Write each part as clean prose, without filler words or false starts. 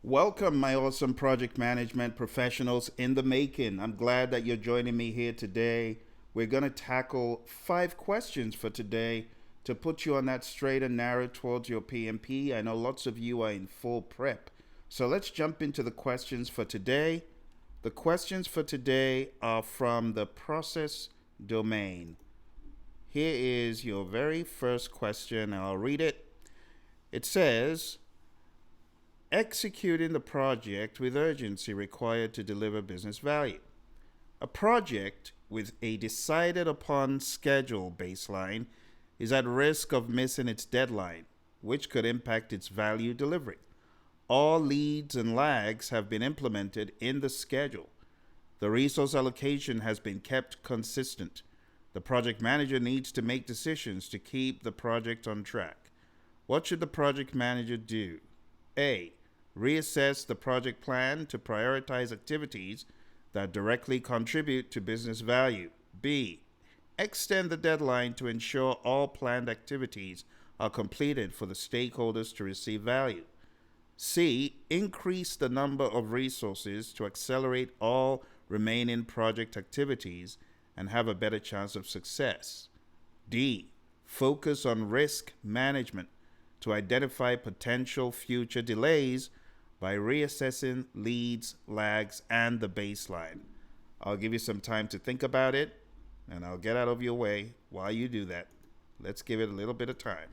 Welcome, my awesome project management professionals in the making. I'm glad that you're joining me here today. We're going to tackle 5 questions for today to put you on that straight and narrow towards your PMP. I know lots of you are in full prep. So let's jump into the questions for today. The questions for today are from the process domain. Here is your very first question. I'll read it. It says, executing the project with urgency required to deliver business value. A project with a decided upon schedule baseline is at risk of missing its deadline, which could impact its value delivery. All leads and lags have been implemented in the schedule. The resource allocation has been kept consistent. The project manager needs to make decisions to keep the project on track. What should the project manager do? A. Reassess the project plan to prioritize activities that directly contribute to business value. B. Extend the deadline to ensure all planned activities are completed for the stakeholders to receive value. C. Increase the number of resources to accelerate all remaining project activities and have a better chance of success. D. Focus on risk management to identify potential future delays by reassessing leads, lags, and the baseline. I'll give you some time to think about it, and I'll get out of your way while you do that. Let's give it a little bit of time.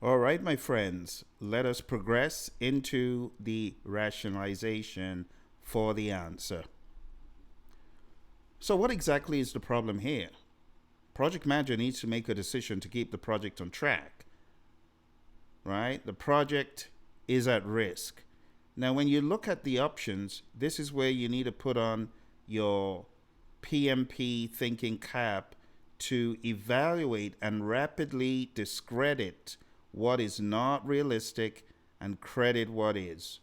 All right, my friends, let us progress into the rationalization for the answer. So what exactly is the problem here? Project manager needs to make a decision to keep the project on track, right? The project is at risk. Now, when you look at the options, this is where you need to put on your PMP thinking cap to evaluate and rapidly discredit what is not realistic and credit what is.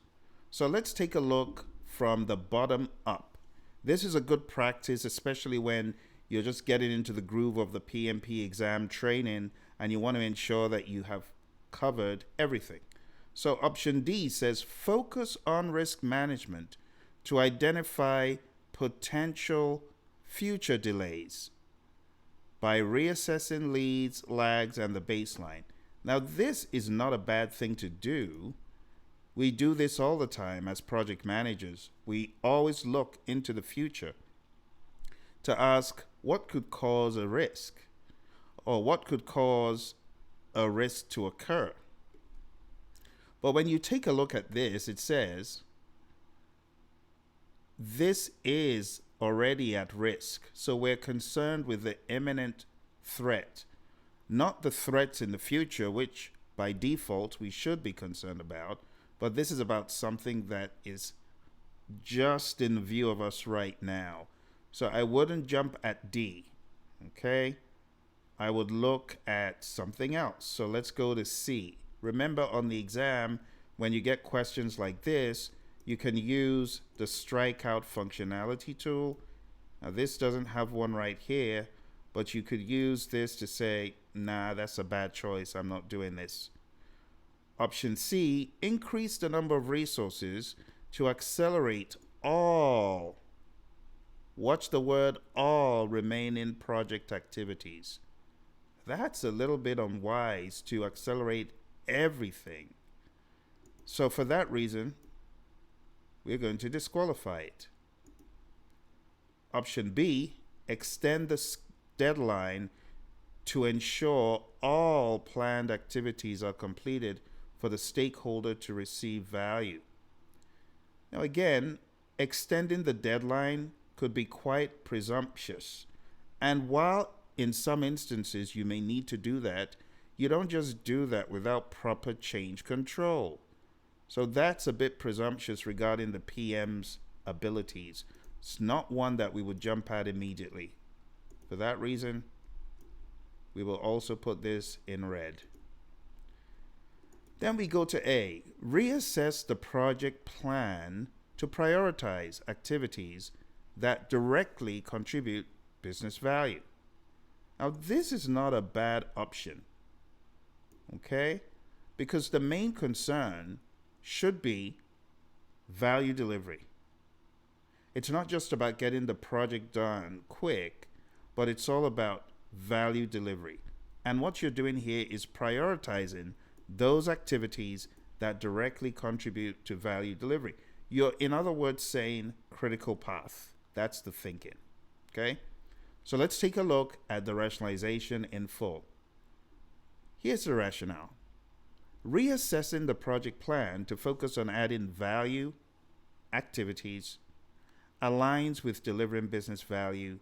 So let's take a look from the bottom up. This is a good practice, especially when you're just getting into the groove of the PMP exam training and you want to ensure that you have covered everything. So option D says focus on risk management to identify potential future delays by reassessing leads, lags, and the baseline. Now, this is not a bad thing to do. We do this all the time as project managers. We always look into the future to ask what could cause a risk or what could cause a risk to occur. But when you take a look at this, it says this is already at risk. So we're concerned with the imminent threat, not the threats in the future, which by default we should be concerned about. But this is about something that is just in view of us right now. So I wouldn't jump at D, okay? I would look at something else. So let's go to C. Remember, on the exam, when you get questions like this, you can use the strikeout functionality tool. Now, this doesn't have one right here, but you could use this to say, nah, that's a bad choice. I'm not doing this. Option C, increase the number of resources to accelerate all, watch the word all, remaining project activities. That's a little bit unwise to accelerate everything. So for that reason, we're going to disqualify it. Option B, extend the deadline to ensure all planned activities are completed for the stakeholder to receive value. Now again, extending the deadline could be quite presumptuous. And while in some instances you may need to do that, you don't just do that without proper change control. So that's a bit presumptuous regarding the PM's abilities. It's not one that we would jump at immediately. For that reason, we will also put this in red. Then we go to A, reassess the project plan to prioritize activities that directly contribute business value. Now, this is not a bad option, okay? Because the main concern should be value delivery. It's not just about getting the project done quick, but it's all about value delivery. And what you're doing here is prioritizing those activities that directly contribute to value delivery. You're, in other words, saying critical path. That's the thinking, okay? So let's take a look at the rationalization in full. Here's the rationale. Reassessing the project plan to focus on adding value activities aligns with delivering business value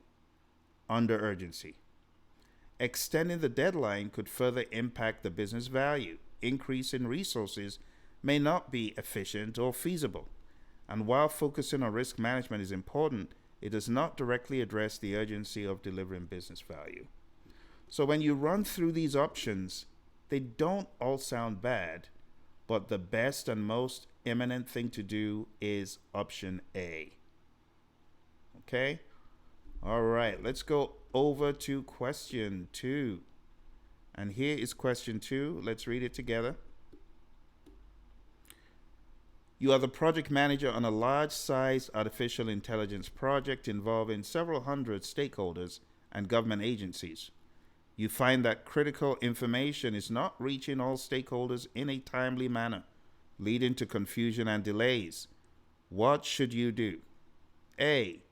under urgency. Extending the deadline could further impact the business value. Increase in resources may not be efficient or feasible. And while focusing on risk management is important, it does not directly address the urgency of delivering business value. So when you run through these options, they don't all sound bad, but the best and most imminent thing to do is option A. Okay? All right, let's go over to question 2. And here is question 2. Let's read it together. You are the project manager on a large-sized artificial intelligence project involving several hundred stakeholders and government agencies. You find that critical information is not reaching all stakeholders in a timely manner, leading to confusion and delays. What should you do? A.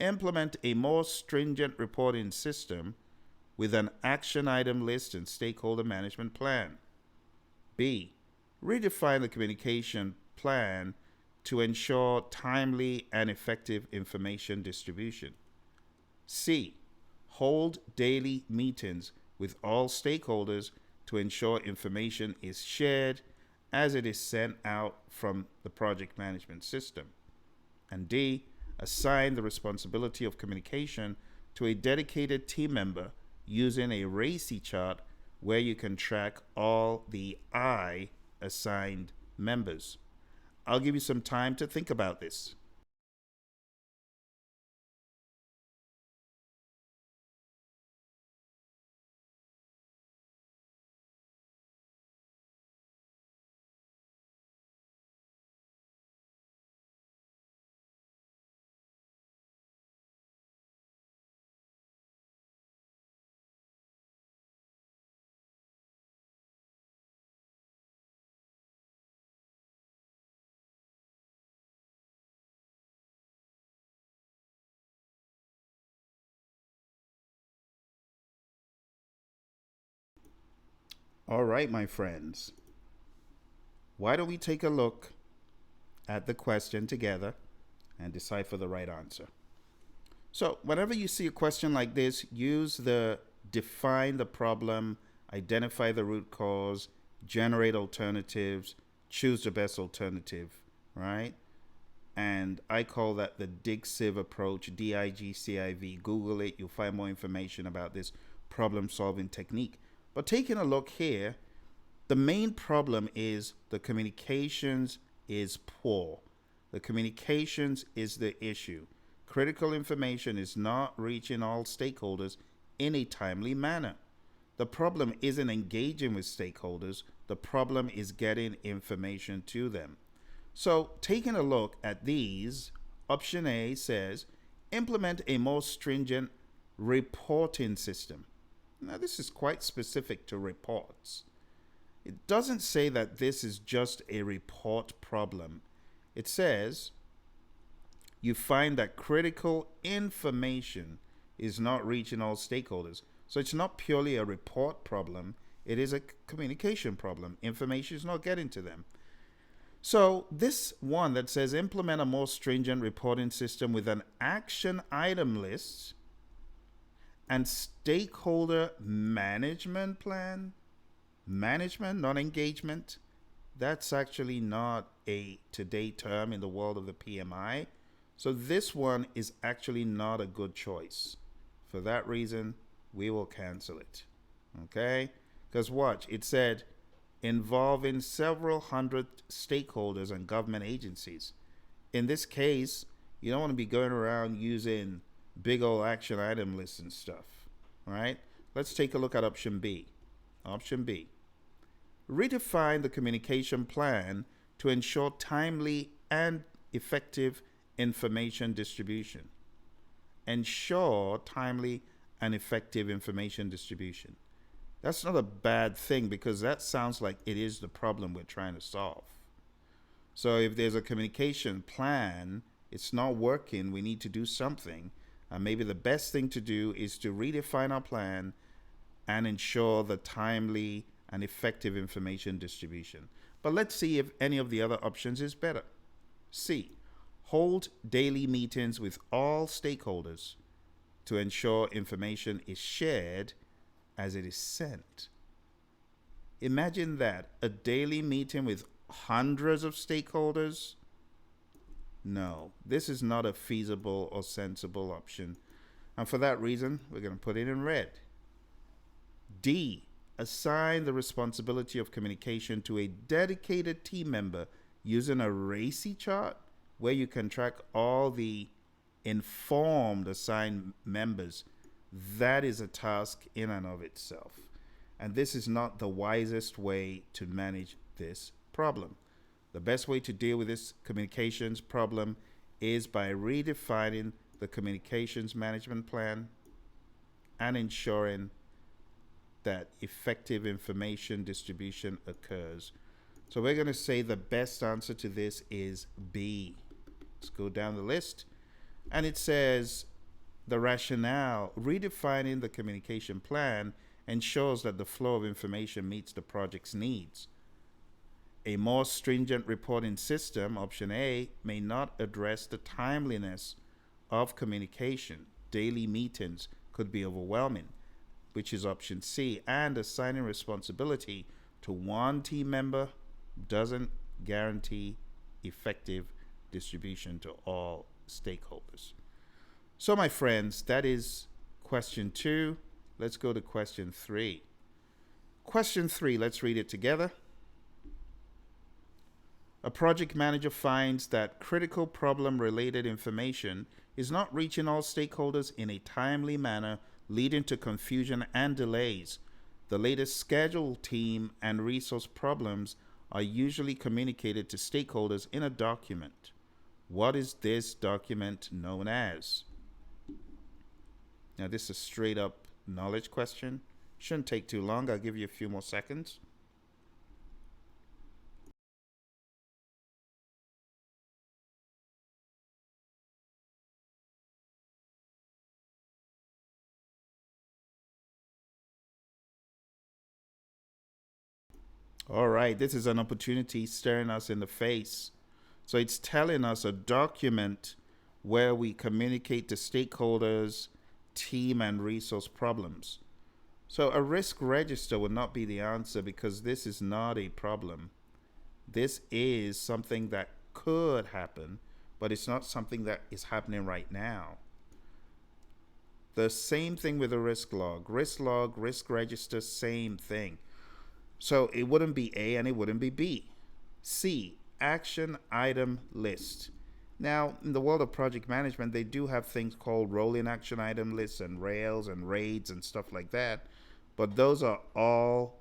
Implement a more stringent reporting system with an action item list and stakeholder management plan. B. Redefine the communication plan to ensure timely and effective information distribution. C. Hold daily meetings with all stakeholders to ensure information is shared as it is sent out from the project management system. And D. Assign the responsibility of communication to a dedicated team member using a RACI chart where you can track all the I assigned members. I'll give you some time to think about this. All right, my friends. Why don't we take a look at the question together and decipher the right answer? So whenever you see a question like this, use the define the problem, identify the root cause, generate alternatives, choose the best alternative, right? And I call that the DIGCIV approach, DIGCIV. Google it, you'll find more information about this problem solving technique. But taking a look here, the main problem is the communications is poor. The communications is the issue. Critical information is not reaching all stakeholders in a timely manner. The problem isn't engaging with stakeholders. The problem is getting information to them. So taking a look at these, option A says, implement a more stringent reporting system. Now this is quite specific to reports. It doesn't say that this is just a report problem. It says you find that critical information is not reaching all stakeholders. So it's not purely a report problem. It is a communication problem. Information is not getting to them. So this one that says implement a more stringent reporting system with an action item list and stakeholder management plan, management, not engagement, that's actually not a today term in the world of the PMI. So this one is actually not a good choice. For that reason, we will cancel it. Okay? Because watch, it said involving several hundred stakeholders and government agencies. In this case, you don't want to be going around using big old action item lists and stuff. All right? Let's take a look at option B. Option B. Redefine the communication plan to ensure timely and effective information distribution. Ensure timely and effective information distribution. That's not a bad thing because that sounds like it is the problem we're trying to solve. So if there's a communication plan, it's not working, we need to do something. And maybe the best thing to do is to redefine our plan and ensure the timely and effective information distribution. But let's see if any of the other options is better. C. Hold daily meetings with all stakeholders to ensure information is shared as it is sent. Imagine that, a daily meeting with hundreds of stakeholders. No, this is not a feasible or sensible option. And for that reason, we're going to put it in red. D. Assign the responsibility of communication to a dedicated team member using a RACI chart where you can track all the informed assigned members. That is a task in and of itself. And this is not the wisest way to manage this problem. The best way to deal with this communications problem is by redefining the communications management plan and ensuring that effective information distribution occurs. So we're going to say the best answer to this is B. Let's go down the list. And it says the rationale, redefining the communication plan ensures that the flow of information meets the project's needs. A more stringent reporting system, option A, may not address the timeliness of communication. Daily meetings could be overwhelming, which is option C, and assigning responsibility to one team member doesn't guarantee effective distribution to all stakeholders. So my friends, that is question 2. Let's go to question 3. Question 3, let's read it together. A project manager finds that critical problem-related information is not reaching all stakeholders in a timely manner, leading to confusion and delays. The latest schedule, team, and resource problems are usually communicated to stakeholders in a document. What is this document known as? Now, this is a straight up knowledge question. Shouldn't take too long. I'll give you a few more seconds. All right, this is an opportunity staring us in the face. So it's telling us a document where we communicate to stakeholders, team, and resource problems. So a risk register would not be the answer because this is not a problem. This is something that could happen, but it's not something that is happening right now. The same thing with a risk log, risk register, same thing. So it wouldn't be A and it wouldn't be B. C, action item list. Now, in the world of project management, they do have things called rolling action item lists and rails and raids and stuff like that. But those are all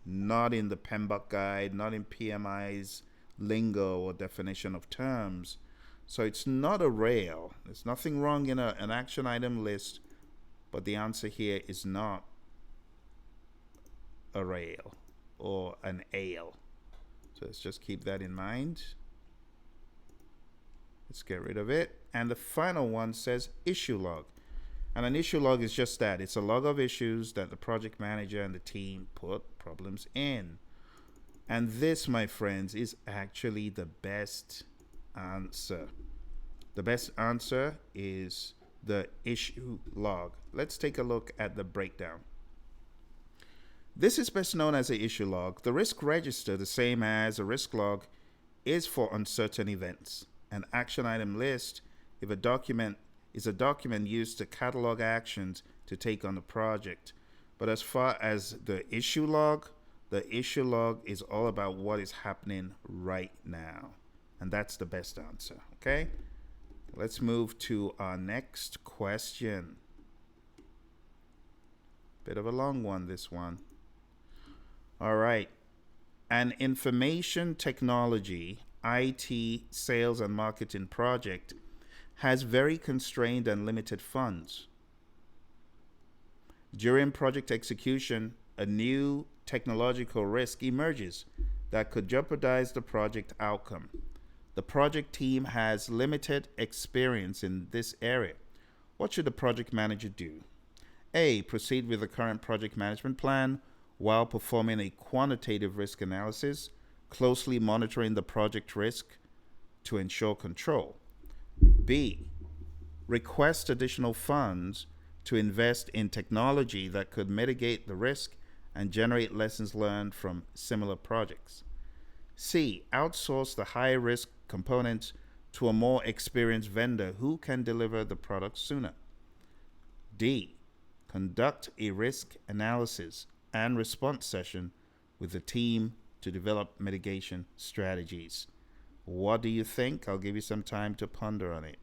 not in the PMBOK guide, not in PMI's lingo or definition of terms. So it's not a rail. There's nothing wrong in an action item list, but the answer here is not a rail or an ale. So let's just keep that in mind. Let's get rid of it. And the final one says issue log. And an issue log is just that. It's a log of issues that the project manager and the team put problems in. And this, my friends, is actually the best answer. The best answer is the issue log. Let's take a look at the breakdown. This is best known as the issue log. The risk register, the same as a risk log, is for uncertain events. An action item list if a document is a document used to catalog actions to take on the project. But as far as the issue log is all about what is happening right now. And that's the best answer, okay? Let's move to our next question. Bit of a long one, this one. All right. An information technology, IT, sales, and marketing project has very constrained and limited funds. During project execution, a new technological risk emerges that could jeopardize the project outcome. The project team has limited experience in this area. What should the project manager do? A. Proceed with the current project management plan while performing a quantitative risk analysis, closely monitoring the project risk to ensure control. B. Request additional funds to invest in technology that could mitigate the risk and generate lessons learned from similar projects. C. Outsource the high-risk components to a more experienced vendor who can deliver the product sooner. D. Conduct a risk analysis and response session with the team to develop mitigation strategies. What do you think? I'll give you some time to ponder on it.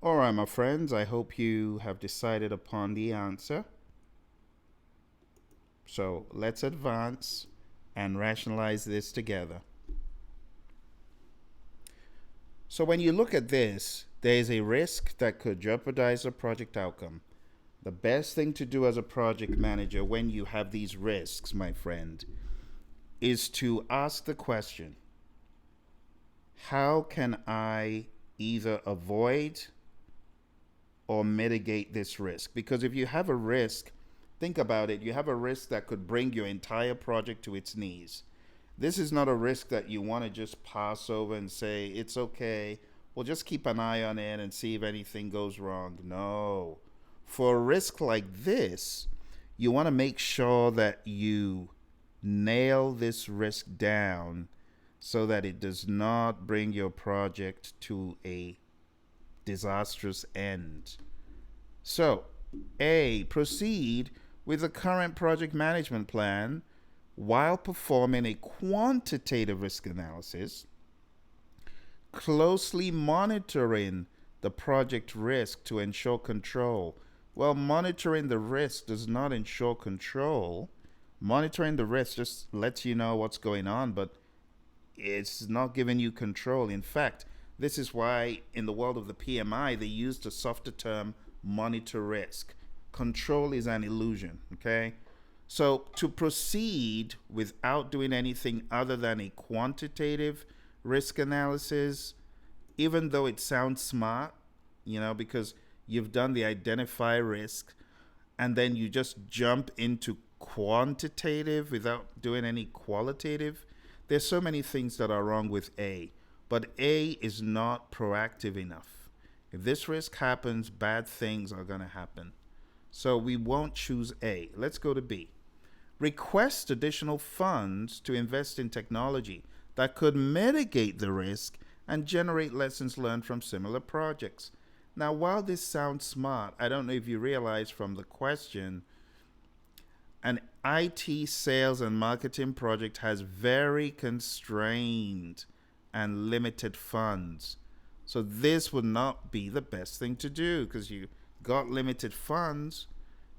All right, my friends, I hope you have decided upon the answer. So let's advance and rationalize this together. So when you look at this, there is a risk that could jeopardize a project outcome. The best thing to do as a project manager when you have these risks, my friend, is to ask the question, how can I either avoid or mitigate this risk? Because if you have a risk, think about it, you have a risk that could bring your entire project to its knees. This is not a risk that you want to just pass over and say, it's okay, we'll just keep an eye on it and see if anything goes wrong. No. For a risk like this, you want to make sure that you nail this risk down so that it does not bring your project to a disastrous end. So, A, proceed with the current project management plan while performing a quantitative risk analysis, closely monitoring the project risk to ensure control. Well, monitoring the risk does not ensure control. Monitoring the risk just lets you know what's going on, but it's not giving you control. In fact, this is why in the world of the PMI, they use the softer term monitor risk. Control is an illusion, okay? So to proceed without doing anything other than a quantitative risk analysis, even though it sounds smart, because you've done the identify risk and then you just jump into quantitative without doing any qualitative, there's so many things that are wrong with A. But A is not proactive enough. If this risk happens, bad things are going to happen. So we won't choose A. Let's go to B. Request additional funds to invest in technology that could mitigate the risk and generate lessons learned from similar projects. Now, while this sounds smart, I don't know if you realize from the question, an IT sales and marketing project has very constrained and limited funds. So this would not be the best thing to do because you got limited funds.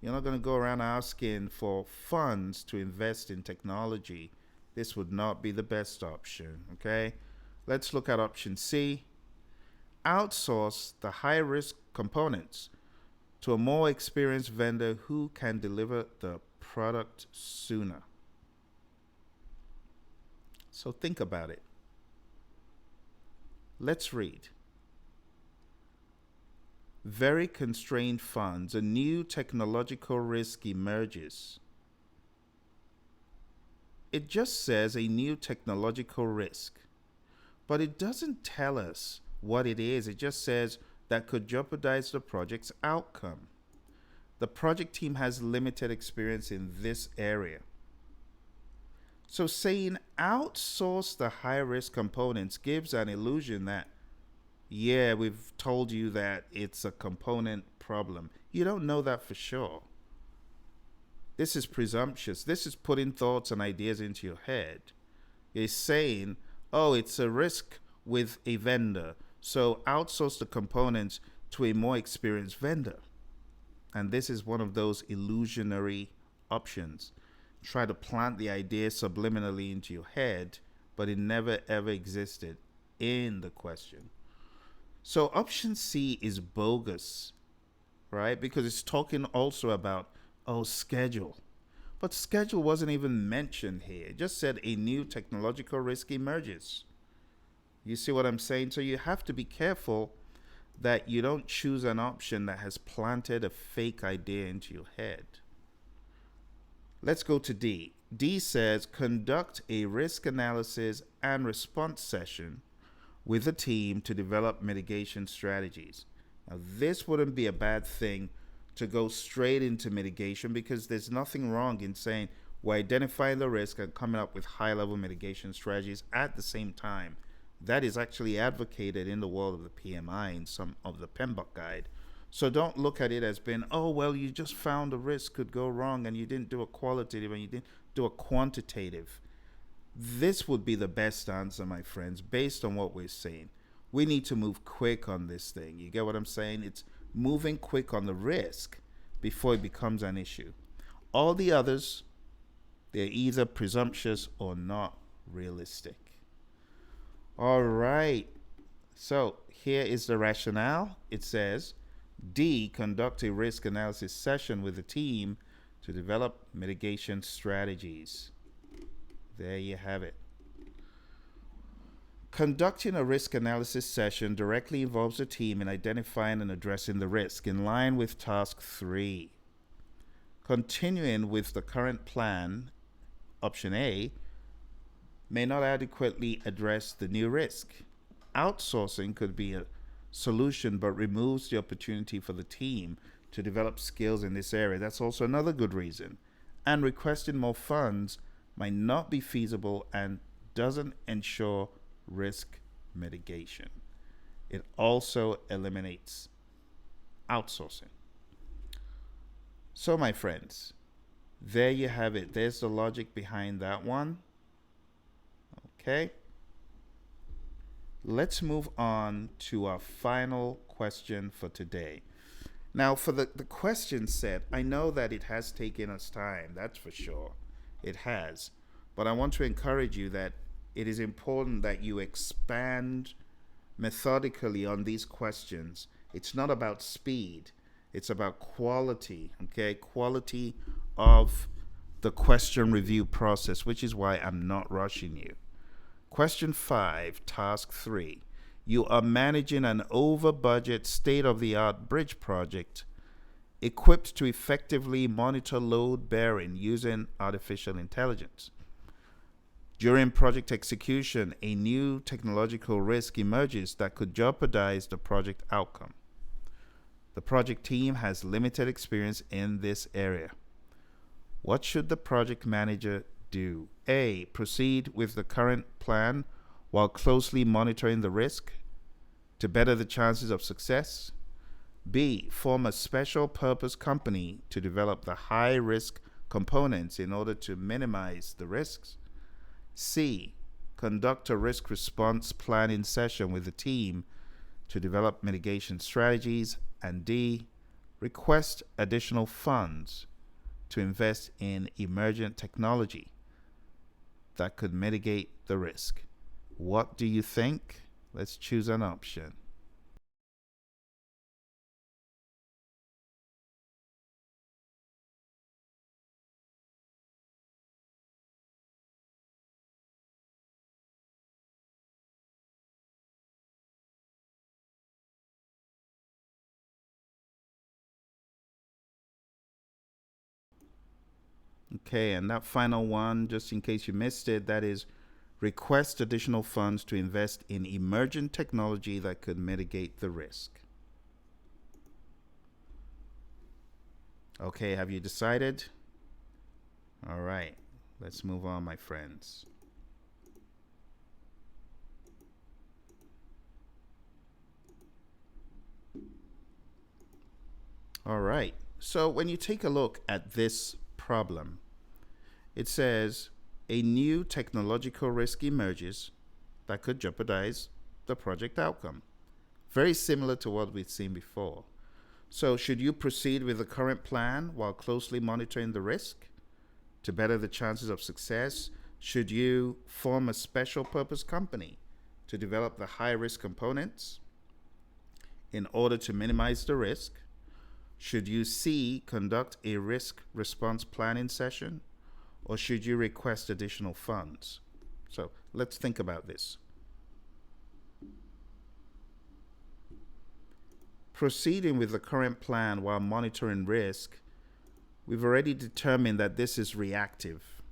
You're not going to go around asking for funds to invest in technology. This would not be the best option, okay? Let's look at option C. Outsource the high-risk components to a more experienced vendor who can deliver the product sooner. So think about it. Let's read. very constrained funds, a new technological risk emerges. It just says a new technological risk, but it doesn't tell us what it is. It just says that could jeopardize the project's outcome. The project team has limited experience in this area. So saying outsource the high risk components gives an illusion that, yeah, we've told you that it's a component problem. You don't know that for sure. This is presumptuous. This is putting thoughts and ideas into your head. It's saying, oh, it's a risk with a vendor, so outsource the components to a more experienced vendor. And this is one of those illusionary options. Try to plant the idea subliminally into your head, but it never ever existed in the question. So option C is bogus, right? Because it's talking also about, oh, schedule. But schedule wasn't even mentioned here. It just said a new technological risk emerges. You see what I'm saying? So you have to be careful that you don't choose an option that has planted a fake idea into your head. Let's go to D. D says conduct a risk analysis and response session with the team to develop mitigation strategies. Now, this wouldn't be a bad thing to go straight into mitigation, because there's nothing wrong in saying we're identifying the risk and coming up with high-level mitigation strategies at the same time. That is actually advocated in the world of the PMI in some of the PMBOK guide. So don't look at it as being, oh, well, you just found a risk could go wrong and you didn't do a qualitative and you didn't do a quantitative. This would be the best answer, my friends, based on what we're saying. We need to move quick on this thing. You get what I'm saying? It's moving quick on the risk before it becomes an issue. All the others, they're either presumptuous or not realistic. All right. So here is the rationale. It says, D, conduct a risk analysis session with the team to develop mitigation strategies. There you have it. Conducting a risk analysis session directly involves the team in identifying and addressing the risk in line with task 3. Continuing with the current plan, option A, may not adequately address the new risk. Outsourcing could be a solution, but removes the opportunity for the team to develop skills in this area. That's also another good reason. And requesting more funds might not be feasible and doesn't ensure risk mitigation. It also eliminates outsourcing. So, my friends, there you have it. There's the logic behind that one. Okay. Let's move on to our final question for today. Now, for the question set, I know that it has taken us time, that's for sure. It has. But I want to encourage you that it is important that you expand methodically on these questions. It's not about speed, it's about quality, okay? Quality of the question review process, which is why I'm not rushing you. Question 5, task 3. You are managing an over-budget, state-of-the-art bridge project equipped to effectively monitor load bearing using artificial intelligence. During project execution, a new technological risk emerges that could jeopardize the project outcome. The project team has limited experience in this area. What should the project manager do? A, proceed with the current plan while closely monitoring the risk to better the chances of success. B, form a special purpose company to develop the high risk components in order to minimize the risks. C, conduct a risk response planning session with the team to develop mitigation strategies. And D, request additional funds to invest in emergent technology that could mitigate the risk. What do you think? Let's choose an option. Okay, and that final one, just in case you missed it, that is request additional funds to invest in emerging technology that could mitigate the risk. Okay, have you decided? All right, let's move on, my friends. All right, so when you take a look at this problem, it says a new technological risk emerges that could jeopardize the project outcome. Very similar to what we've seen before. So, should you proceed with the current plan while closely monitoring the risk to better the chances of success? Should you form a special purpose company to develop the high risk components in order to minimize the risk? Should you conduct a risk response planning session, or should you request additional funds? So let's think about this. Proceeding with the current plan while monitoring risk, we've already determined that this is reactive,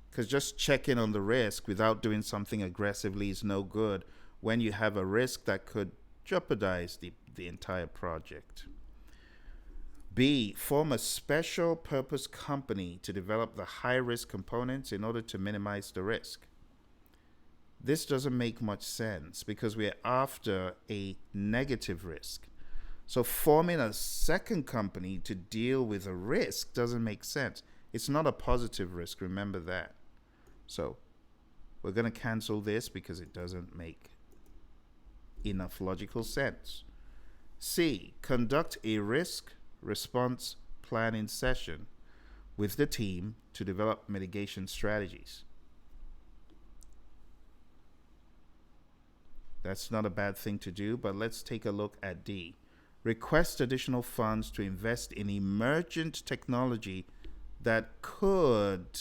because just checking on the risk without doing something aggressively is no good when you have a risk that could jeopardize the entire project. B, form a special purpose company to develop the high risk components in order to minimize the risk. This doesn't make much sense because we're after a negative risk. So forming a second company to deal with a risk doesn't make sense. It's not a positive risk, remember that. So we're going to cancel this because it doesn't make enough logical sense. C, conduct a risk response planning session with the team to develop mitigation strategies. That's not a bad thing to do, but let's take a look at D. Request additional funds to invest in emergent technology that could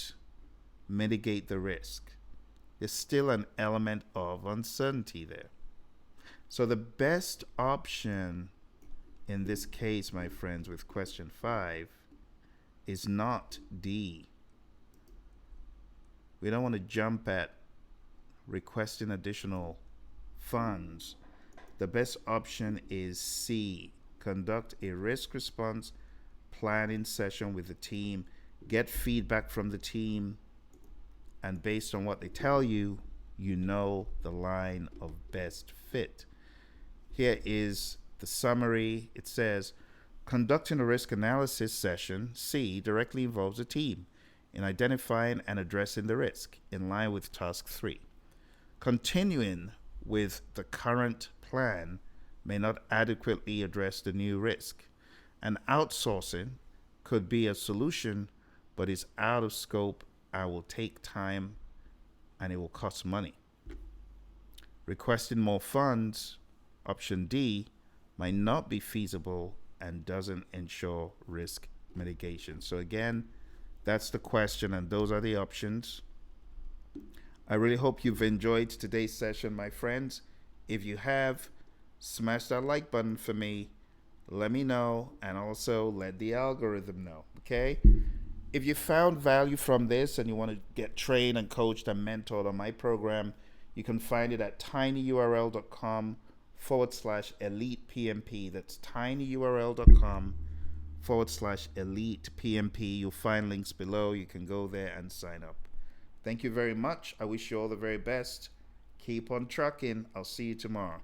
mitigate the risk. There's still an element of uncertainty there. So the best option in this case, my friends, with question 5 is not D. We don't want to jump at requesting additional funds. The best option is C. Conduct a risk response planning session with the team, get feedback from the team, and based on what they tell you, you know the line of best fit. Here is the summary. It says, conducting a risk analysis session, C, directly involves a team in identifying and addressing the risk in line with task 3. Continuing with the current plan may not adequately address the new risk, and outsourcing could be a solution, but is out of scope and will take time and it will cost money. Requesting more funds, option D, might not be feasible and doesn't ensure risk mitigation. So again, that's the question and those are the options. I really hope you've enjoyed today's session, my friends. If you have, smash that like button for me. Let me know, and also let the algorithm know, okay? If you found value from this and you want to get trained and coached and mentored on my program, you can find it at tinyurl.com/elite PMP. That's tinyurl.com/elite PMP. You'll find links below. You can go there and sign up. Thank you very much. I wish you all the very best. Keep on trucking. I'll see you tomorrow.